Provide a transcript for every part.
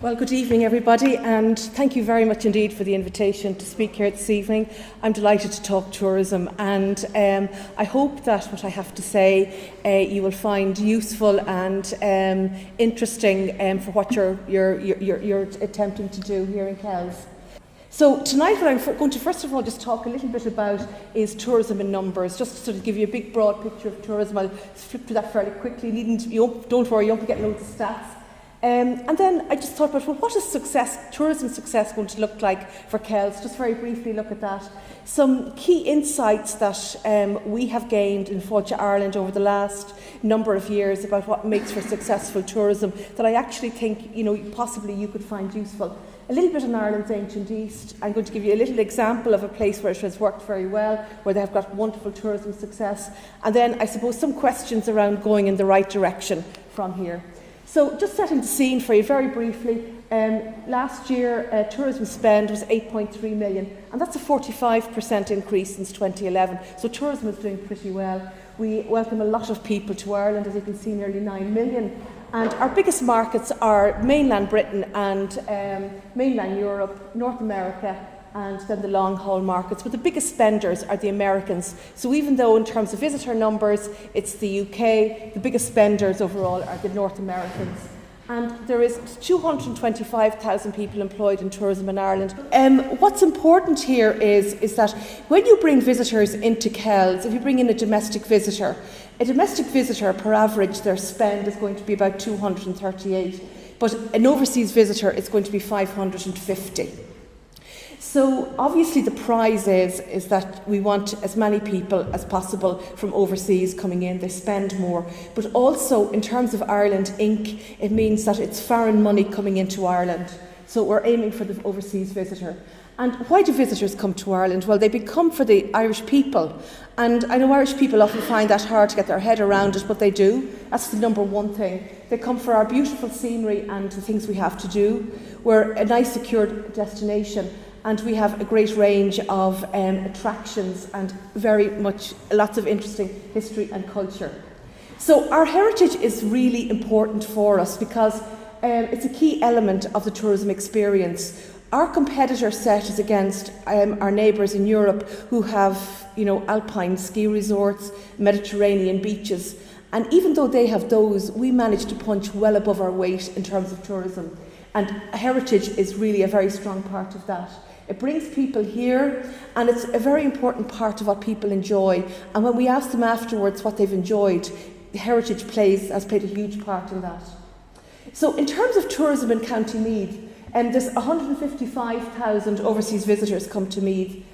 Well, good evening everybody, and thank you very much indeed for the invitation to speak here this evening. I'm delighted to talk tourism, and I hope that what I have to say you will find useful and interesting for what you're attempting to do here in Kells. So tonight what I'm going to first of all just talk a little bit about is tourism in numbers, just to sort of give you a big broad picture of tourism. I'll flip to that fairly quickly. Don't worry, you won't be getting loads of stats. And then I just thought about, well, what is tourism success going to look like for Kells? Just very briefly look at that. Some key insights that we have gained in Fáilte, Ireland over the last number of years about what makes for successful tourism that I actually think, possibly you could find useful. A little bit on Ireland's ancient East. I'm going to give you a little example of a place where it has worked very well, where they have got wonderful tourism success. And then I suppose some questions around going in the right direction from here. So just setting the scene for you very briefly, last year tourism spend was 8.3 million, and that's a 45% increase since 2011. So tourism is doing pretty well. We welcome a lot of people to Ireland, as you can see, nearly 9 million. And our biggest markets are mainland Britain and mainland Europe, North America, and then the long-haul markets. But the biggest spenders are the Americans. So even though in terms of visitor numbers, it's the UK, the biggest spenders overall are the North Americans. And there is 225,000 people employed in tourism in Ireland. What's important here is that when you bring visitors into Kells, if you bring in a domestic visitor per average, their spend is going to be about 238, but an overseas visitor is going to be 550. So obviously the prize is that we want as many people as possible from overseas coming in. They spend more. But also in terms of Ireland Inc., it means that it's foreign money coming into Ireland. So we're aiming for the overseas visitor. And why do visitors come to Ireland? Well, they come for the Irish people. And I know Irish people often find that hard to get their head around it, but they do. That's the number one thing. They come for our beautiful scenery and the things we have to do. We're a nice, secure destination. And we have a great range of attractions and lots of interesting history and culture. So our heritage is really important for us because it's a key element of the tourism experience. Our competitor set is against our neighbours in Europe who have, alpine ski resorts, Mediterranean beaches. And even though they have those, we manage to punch well above our weight in terms of tourism. And heritage is really a very strong part of that. It brings people here, and it's a very important part of what people enjoy. And when we ask them afterwards what they've enjoyed, heritage has played a huge part in that. So in terms of tourism in County Meath, there's 155,000 overseas visitors come to Meath,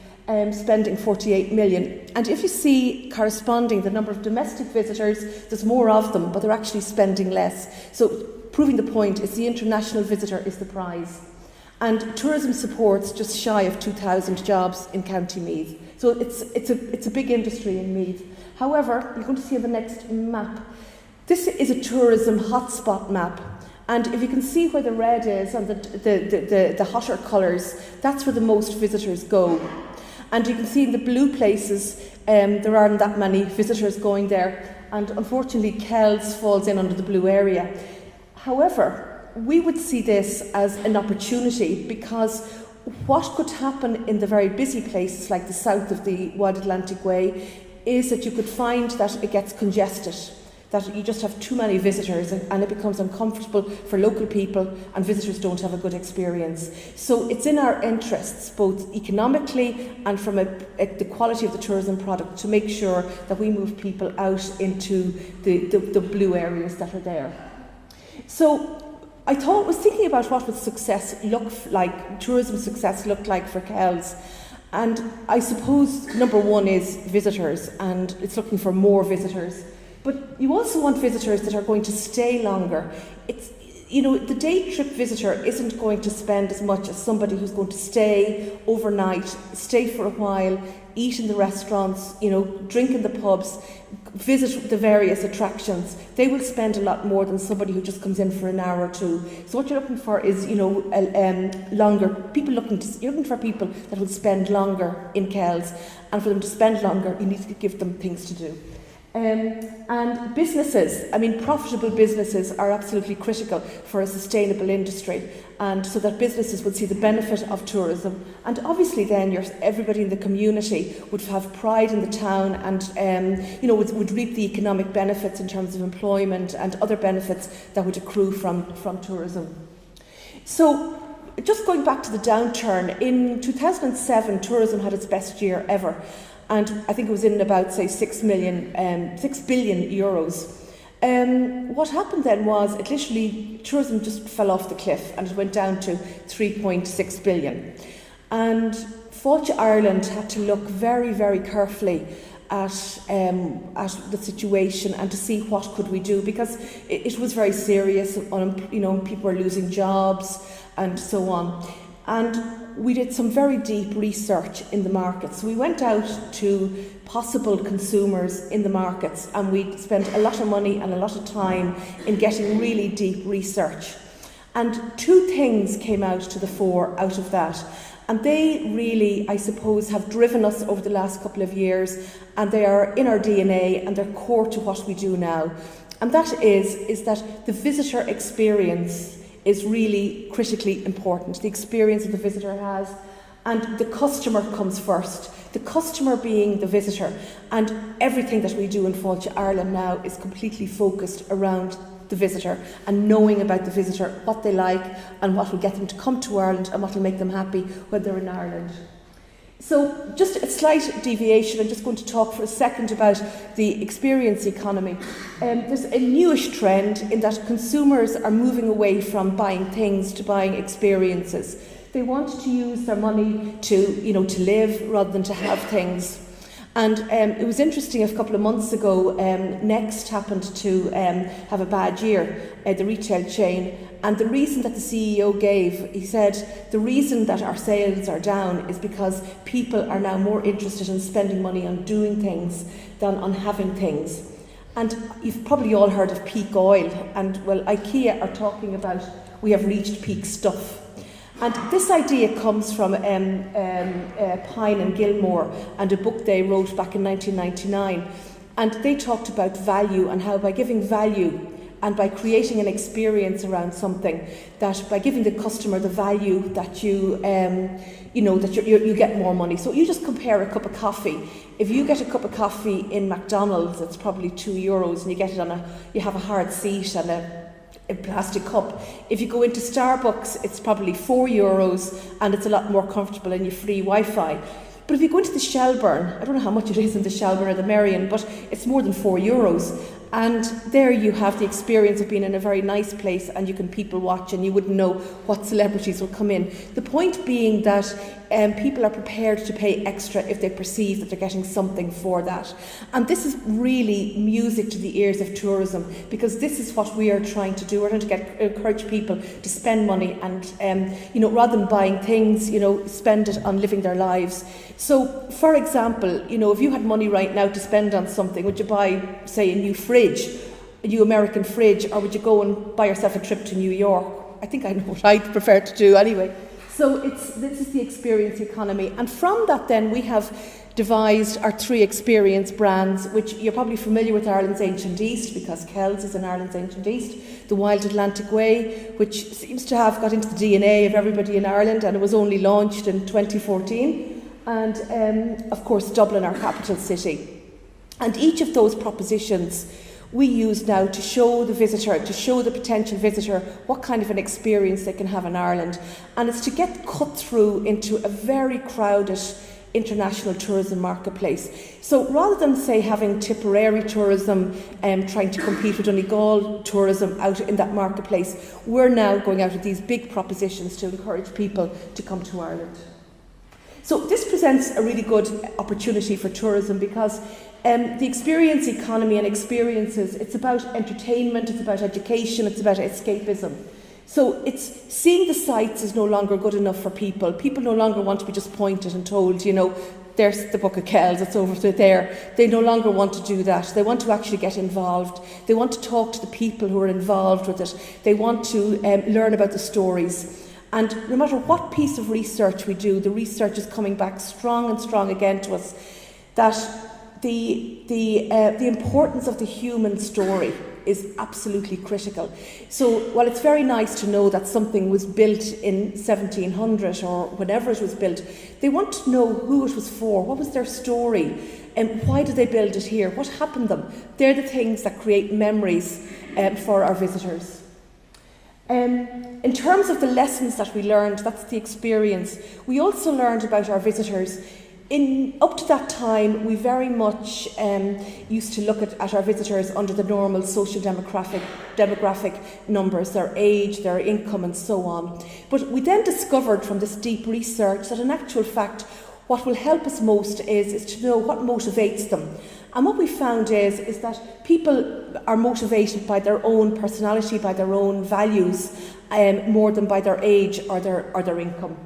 spending 48 million. And if you see corresponding the number of domestic visitors, there's more of them, but they're actually spending less. So proving the point is the international visitor is the prize. And tourism supports just shy of 2,000 jobs in County Meath. So it's a big industry in Meath. However, you're going to see on the next map, this is a tourism hotspot map. And if you can see where the red is and the hotter colours, that's where the most visitors go. And you can see in the blue places, there aren't that many visitors going there. And unfortunately, Kells falls in under the blue area. However, we would see this as an opportunity because what could happen in the very busy places like the south of the Wide Atlantic Way is that you could find that it gets congested, that you just have too many visitors and it becomes uncomfortable for local people and visitors don't have a good experience. So it's in our interests, both economically and from the quality of the tourism product, to make sure that we move people out into the blue areas that are there. So I was thinking about what would success look like, tourism success look like for Kells. And I suppose number one is visitors, and it's looking for more visitors. But you also want visitors that are going to stay longer. The day trip visitor isn't going to spend as much as somebody who's going to stay overnight, stay for a while, eat in the restaurants, drink in the pubs, visit the various attractions. They will spend a lot more than somebody who just comes in for an hour or two. So what you're looking for is, longer. You're looking for people that will spend longer in Kells, and for them to spend longer, you need to give them things to do. And businesses, I mean, profitable businesses are absolutely critical for a sustainable industry, and so that businesses would see the benefit of tourism, and obviously then everybody in the community would have pride in the town, and would reap the economic benefits in terms of employment and other benefits that would accrue from tourism. So, just going back to the downturn, in 2007 tourism had its best year ever. And I think it was in about, say, 6 billion euros. What happened then was, tourism just fell off the cliff and it went down to 3.6 billion. And Fáilte Ireland had to look very, very carefully at the situation and to see what could we do, because it was very serious. People were losing jobs and so on. And we did some very deep research in the markets. So we went out to possible consumers in the markets, and we spent a lot of money and a lot of time in getting really deep research. And two things came out to the fore out of that. And they really, I suppose, have driven us over the last couple of years, and they are in our DNA and they're core to what we do now. And that is that the visitor experience is really critically important. The experience that the visitor has, and the customer comes first. The customer being the visitor, and everything that we do in Fáilte Ireland now is completely focused around the visitor and knowing about the visitor, what they like and what will get them to come to Ireland and what will make them happy when they're in Ireland. So just a slight deviation, I'm just going to talk for a second about the experience economy. There's a newish trend in that consumers are moving away from buying things to buying experiences. They want to use their money to live rather than to have things. And it was interesting, a couple of months ago, Next happened to have a bad year, the retail chain, and the reason that the CEO gave, he said, the reason that our sales are down is because people are now more interested in spending money on doing things than on having things. And you've probably all heard of peak oil, and well, IKEA are talking about we have reached peak stuff. And this idea comes from Pine and Gilmore and a book they wrote back in 1999. And they talked about value and how by giving value and by creating an experience around something, that by giving the customer the value that you get more money. So you just compare a cup of coffee. If you get a cup of coffee in McDonald's, it's probably €2 and you get it you have a hard seat and a plastic cup. If you go into Starbucks, it's probably €4 and it's a lot more comfortable and you free Wi-Fi. But if you go into the Shelburne, I don't know how much it is in the Shelburne or the Merrion, but it's more than €4. And there you have the experience of being in a very nice place and you can people watch and you wouldn't know what celebrities will come in. The point being that people are prepared to pay extra if they perceive that they're getting something for that. And this is really music to the ears of tourism, because this is what we are trying to do. We're trying to encourage people to spend money and, rather than buying things, spend it on living their lives. So, for example, if you had money right now to spend on something, would you buy, say, a new fridge, a new American fridge, or would you go and buy yourself a trip to New York? I think I know what I'd prefer to do anyway. So this is the experience economy. And from that then we have devised our 3 experience brands, which you're probably familiar with: Ireland's Ancient East, because Kells is in Ireland's Ancient East; the Wild Atlantic Way, which seems to have got into the DNA of everybody in Ireland, and it was only launched in 2014; and of course Dublin, our capital city. And each of those propositions we use now to show the visitor, to show the potential visitor what kind of an experience they can have in Ireland. And it's to get cut through into a very crowded international tourism marketplace. So rather than, say, having Tipperary tourism trying to compete with Donegal tourism out in that marketplace, we're now going out with these big propositions to encourage people to come to Ireland. So this presents a really good opportunity for tourism, because the experience economy and experiences, it's about entertainment, it's about education, it's about escapism. So it's seeing the sights is no longer good enough for people. People no longer want to be just pointed and told, there's the Book of Kells, it's over there. They no longer want to do that. They want to actually get involved. They want to talk to the people who are involved with it. They want to learn about the stories. And no matter what piece of research we do, the research is coming back strong and strong again to us that the importance of the human story is absolutely critical. So while it's very nice to know that something was built in 1700 or whenever it was built, they want to know who it was for, what was their story, and why did they build it here, what happened to them. They're the things that create memories for our visitors. In terms of the lessons that we learned, that's the experience. We also learned about our visitors. Up to that time, we very much used to look at our visitors under the normal social demographic numbers, their age, their income and so on. But we then discovered from this deep research that in actual fact, what will help us most is to know what motivates them. And what we found is that people are motivated by their own personality, by their own values, more than by their age or their income.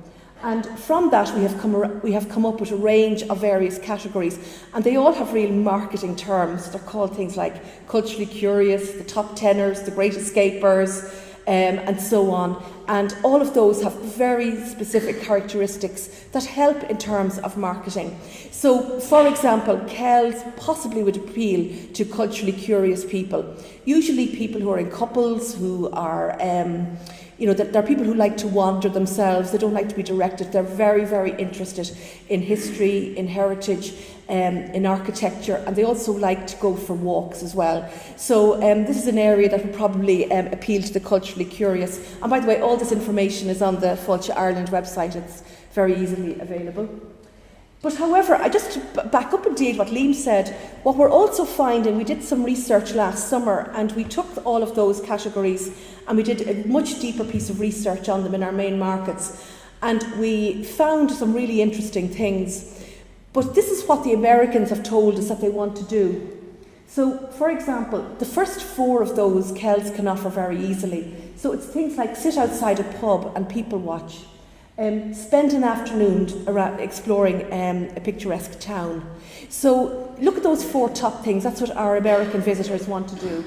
And from that, we have come up with a range of various categories, and they all have real marketing terms. They're called things like culturally curious, the top tenors, the great escapers, and so on. And all of those have very specific characteristics that help in terms of marketing. So, for example, Kells possibly would appeal to culturally curious people, usually people who are in couples, who are they're people who like to wander themselves. They don't like to be directed. They're very, very interested in history, in heritage, in architecture, and they also like to go for walks as well. So this is an area that would probably appeal to the culturally curious. And by the way, all this information is on the Fáilte Ireland website. It's very easily available. But however, just to back up indeed what Liam said, what we're also finding, we did some research last summer and we took all of those categories and we did a much deeper piece of research on them in our main markets, and we found some really interesting things. But this is what the Americans have told us that they want to do. So, for example, the first 4 of those Kells can offer very easily. So it's things like sit outside a pub and people watch. Spend an afternoon around exploring a picturesque town. So look at those 4 top things. That's what our American visitors want to do.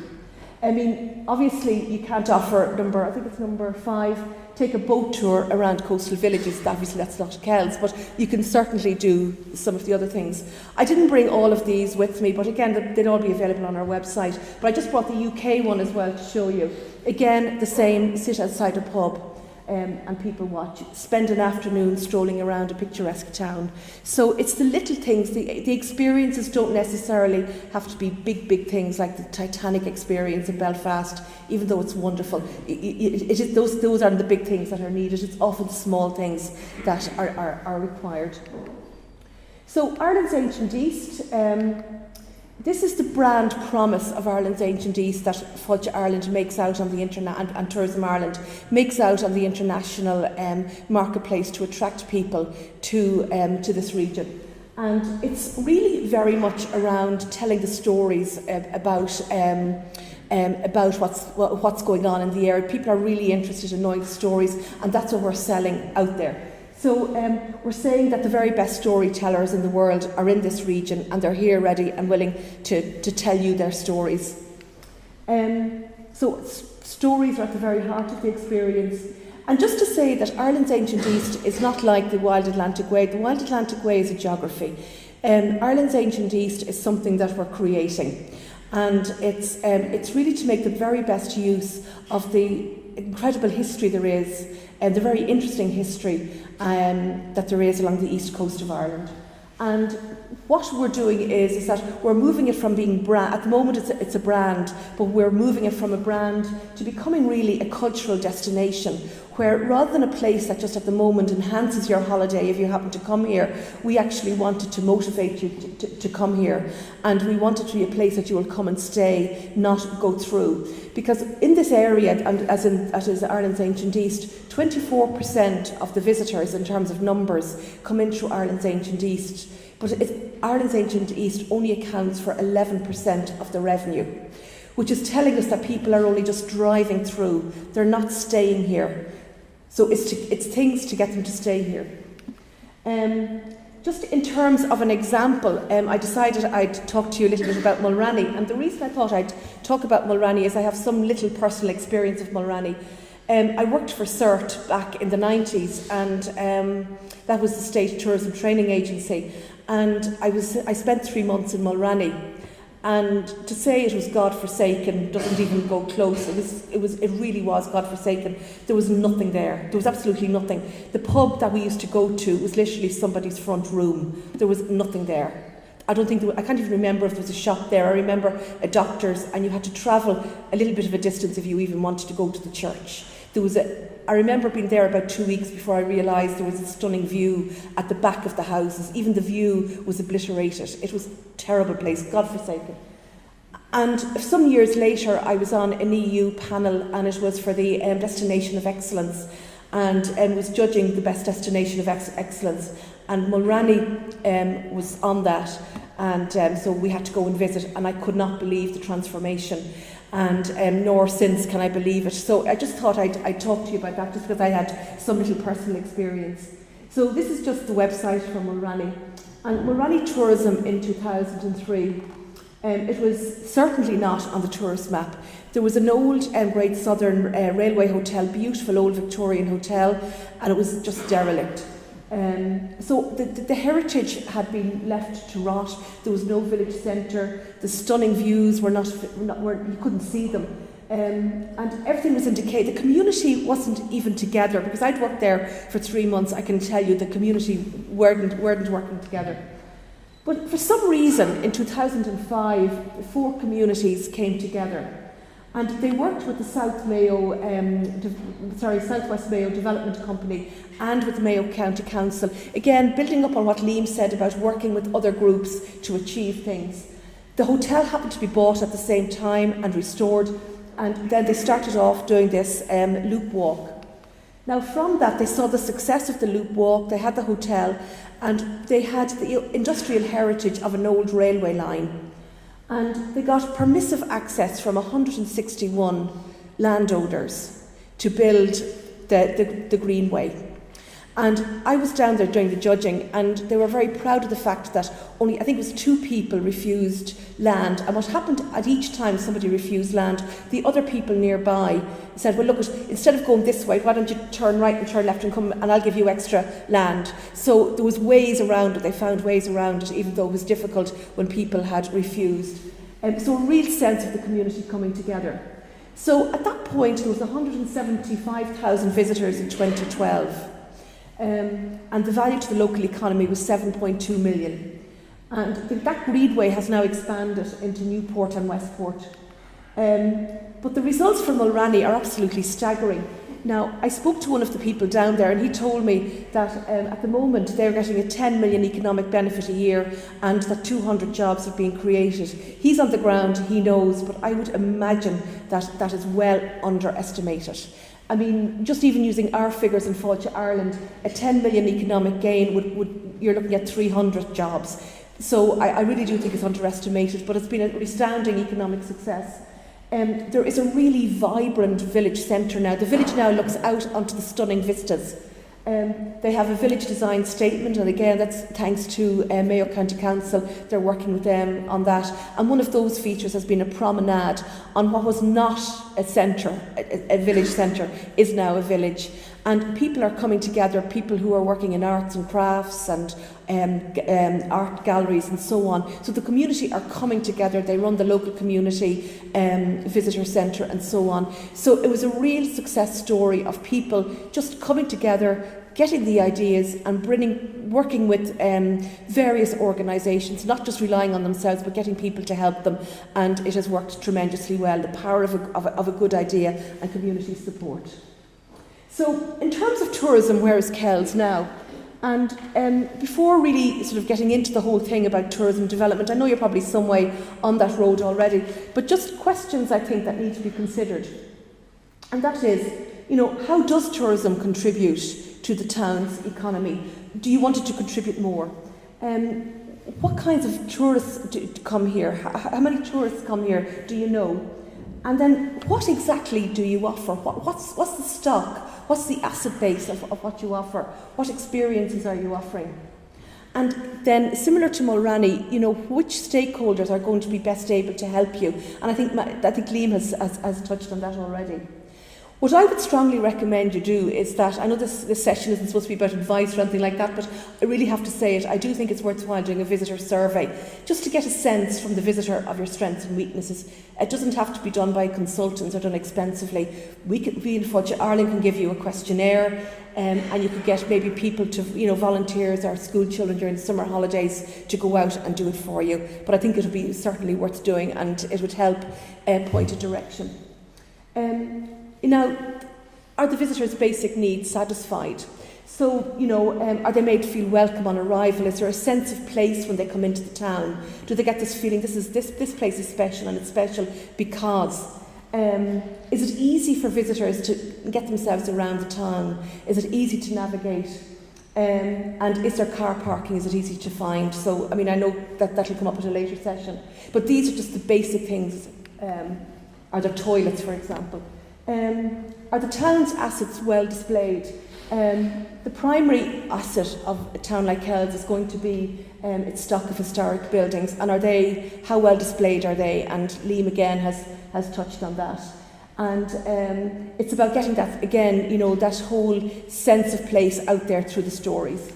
I mean, obviously you can't offer number 5, take a boat tour around coastal villages. Obviously that's not Kells, but you can certainly do some of the other things. I didn't bring all of these with me, but again, they'll all be available on our website. But I just brought the UK one as well to show you. Again, the same, sit outside a pub. And people watch, spend an afternoon strolling around a picturesque town. So it's the little things, the experiences don't necessarily have to be big things like the Titanic experience in Belfast, even though it's wonderful. Those aren't the big things that are needed, it's often the small things that are required. So Ireland's Ancient East, this is the brand promise of Ireland's Ancient East that Fáilte Ireland makes out on the and Tourism Ireland makes out on the international marketplace to attract people to this region. And it's really very much around telling the stories about what's going on in the area. People are really interested in knowing the stories, and that's what we're selling out there. So we're saying that the very best storytellers in the world are in this region, and they're here ready and willing to tell you their stories. So stories are at the very heart of the experience. And just to say that Ireland's Ancient East is not like the Wild Atlantic Way. The Wild Atlantic Way is a geography. Ireland's Ancient East is something that we're creating. And it's really to make the very best use of the incredible history there is, and the very interesting history that there is along the east coast of Ireland. And what we're doing is that we're moving it from being brand, at the moment it's a brand, but we're moving it from a brand to becoming really a cultural destination, where rather than a place that just at the moment enhances your holiday if you happen to come here, we actually wanted to motivate you to come here. And we want it to be a place that you will come and stay, not go through. Because in this area, and as is Ireland's Ancient East, 24% of the visitors in terms of numbers come in through Ireland's Ancient East. But Ireland's Ancient East only accounts for 11% of the revenue, which is telling us that people are only just driving through. They're not staying here. So it's things to get them to stay here. Just in terms of an example, I decided I'd talk to you a little bit about Mulranny. And the reason I thought I'd talk about Mulranny is I have some little personal experience of Mulranny. I worked for CERT back in the 90s, and that was the State Tourism Training Agency. And I spent 3 months in Mulranny, and to say it was God-forsaken doesn't even go close. It really was God-forsaken. There was nothing there. There was absolutely nothing. The pub that we used to go to was literally somebody's front room. There was nothing there. I can't even remember if there was a shop there. I remember a doctor's, and you had to travel a little bit of a distance if you even wanted to go to the church. I remember being there about 2 weeks before I realised there was a stunning view at the back of the houses. Even the view was obliterated. It was a terrible place, God-forsaken. And some years later, I was on an EU panel, and it was for the Destination of Excellence, and was judging the best destination of excellence. And Mulranny was on that, and so we had to go and visit, and I could not believe the transformation. And nor since can I believe it. So I just thought I'd talk to you about that, just because I had some little personal experience. So this is just the website for Mulranny. And Mulranny Tourism in 2003, it was certainly not on the tourist map. There was an old Great Southern Railway hotel, beautiful old Victorian hotel, and it was just derelict. So the heritage had been left to rot. There was no village centre. The stunning views were you couldn't see them, and everything was in decay. The community wasn't even together, because I'd worked there for 3 months. I can tell you the community weren't working together. But for some reason, in 2005, 4 communities came together. And they worked with the Southwest Mayo Development Company and with Mayo County Council, again building up on what Liam said about working with other groups to achieve things. The hotel happened to be bought at the same time and restored, and then they started off doing this loop walk. Now from that, they saw the success of the loop walk. They had the hotel, and they had the industrial heritage of an old railway line. And they got permissive access from 161 landowners to build the Greenway. And I was down there doing the judging, and they were very proud of the fact that only, I think it was 2 people refused land. And what happened at each time somebody refused land, the other people nearby said, well, look, instead of going this way, why don't you turn right and turn left and come, and I'll give you extra land. So there was ways around it. They found ways around it, even though it was difficult when people had refused. So a real sense of the community coming together. So at that point, there was 175,000 visitors in 2012. And the value to the local economy was 7.2 million. And that Greenway has now expanded into Newport and Westport. But the results for Mulranny are absolutely staggering. Now, I spoke to one of the people down there, and he told me that at the moment they're getting a 10 million economic benefit a year, and that 200 jobs are being created. He's on the ground, he knows, but I would imagine that that is well underestimated. I mean, just even using our figures in Fáilte, Ireland, a 10 million economic gain you're looking at 300 jobs. So I really do think it's underestimated, but it's been a resounding economic success. There is a really vibrant village centre now. The village now looks out onto the stunning vistas. They have a village design statement, and again, that's thanks to Mayo County Council. They're working with them on that. And one of those features has been a promenade on what was not a centre, a village centre, is now a village. And people are coming together, people who are working in arts and crafts and art galleries and so on. So the community are coming together. They run the local community visitor centre and so on. So it was a real success story of people just coming together, getting the ideas and working with various organisations, not just relying on themselves, but getting people to help them. And it has worked tremendously well, the power of a good idea and community support. So in terms of tourism, where is Kells now? And before really sort of getting into the whole thing about tourism development, I know you're probably some way on that road already, but just questions I think that need to be considered. And that is, how does tourism contribute to the town's economy? Do you want it to contribute more? What kinds of tourists come here? How many tourists come here? Do you know? And then what exactly do you offer? What's the stock? What's the asset base of what you offer? What experiences are you offering? And then, similar to Mulranny, which stakeholders are going to be best able to help you? And I think Liam has touched on that already. What I would strongly recommend you do is that, I know this session isn't supposed to be about advice or anything like that, but I really have to say it, I do think it's worthwhile doing a visitor survey, just to get a sense from the visitor of your strengths and weaknesses. It doesn't have to be done by consultants or done expensively. We in Fáilte Ireland can give you a questionnaire, and you could get maybe people to, volunteers or school children during the summer holidays to go out and do it for you. But I think it would be certainly worth doing, and it would help point a direction. Now, are the visitors' basic needs satisfied? So, are they made to feel welcome on arrival? Is there a sense of place when they come into the town? Do they get this feeling this place is special, and it's special because? Is it easy for visitors to get themselves around the town? Is it easy to navigate? And is there car parking? Is it easy to find? So, I know that'll come up at a later session. But these are just the basic things. Are there toilets, for example? Are the town's assets well displayed? The primary asset of a town like Kells is going to be its stock of historic buildings, and how well displayed are they? And Liam again has touched on that. And it's about getting that, again, that whole sense of place out there through the stories.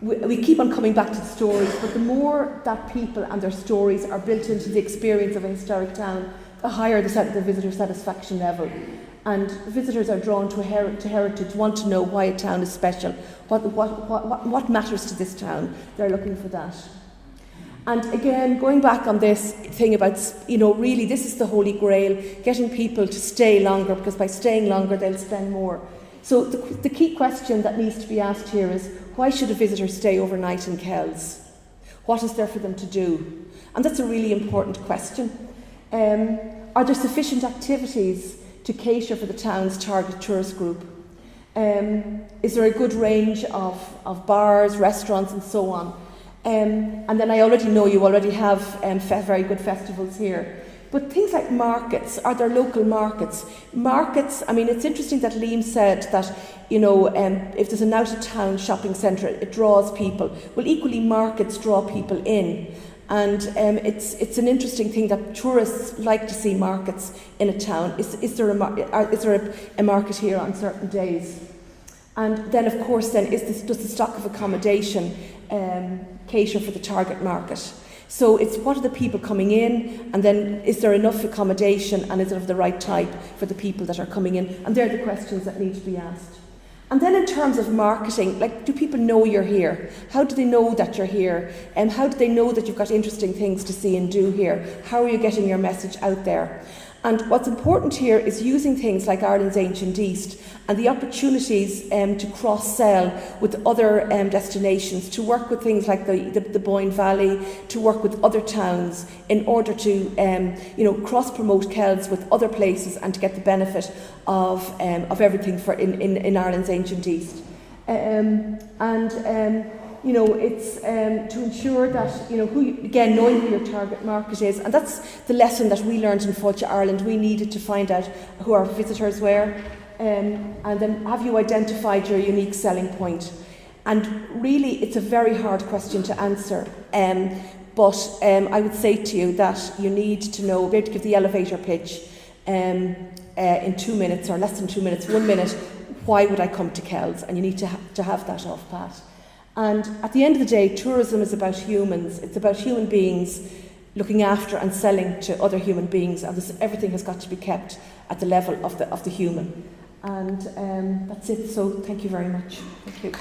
We keep on coming back to the stories, but the more that people and their stories are built into the experience of a historic town, the higher the visitor satisfaction level. And visitors are drawn to heritage, want to know why a town is special, what matters to this town. They're looking for that. And again, going back on this thing about, really this is the holy grail, getting people to stay longer, because by staying longer they'll spend more. So the key question that needs to be asked here is, why should a visitor stay overnight in Kells? What is there for them to do? And that's a really important question. Are there sufficient activities to cater for the town's target tourist group? Is there a good range of bars, restaurants and so on? And then I already know you already have very good festivals here. But things like markets, are there local markets? Markets, it's interesting that Liam said that, if there's an out-of-town shopping centre, it draws people. Well, equally, markets draw people in. And it's an interesting thing that tourists like to see markets in a town. Is there a market here on certain days? And then, of course, does the stock of accommodation cater for the target market? So it's what are the people coming in, and then is there enough accommodation, and is it of the right type for the people that are coming in? And they're the questions that need to be asked. And then in terms of marketing, do people know you're here? How do they know that you're here? And how do they know that you've got interesting things to see and do here? How are you getting your message out there? And what's important here is using things like Ireland's Ancient East and the opportunities to cross-sell with other destinations, to work with things like the Boyne Valley, to work with other towns in order to cross-promote Kells with other places and to get the benefit of everything in Ireland's Ancient East. It's to ensure that, knowing who your target market is, and that's the lesson that we learned in Fáilte Ireland. We needed to find out who our visitors were, and then have you identified your unique selling point? And really, it's a very hard question to answer, but I would say to you that you need to be able to give the elevator pitch in 2 minutes, or less than 2 minutes, 1 minute. Why would I come to Kells? And you need to have that off pat. And at the end of the day, tourism is about humans. It's about human beings looking after and selling to other human beings, and everything has got to be kept at the level of the human. And that's it. So thank you very much. Thank you.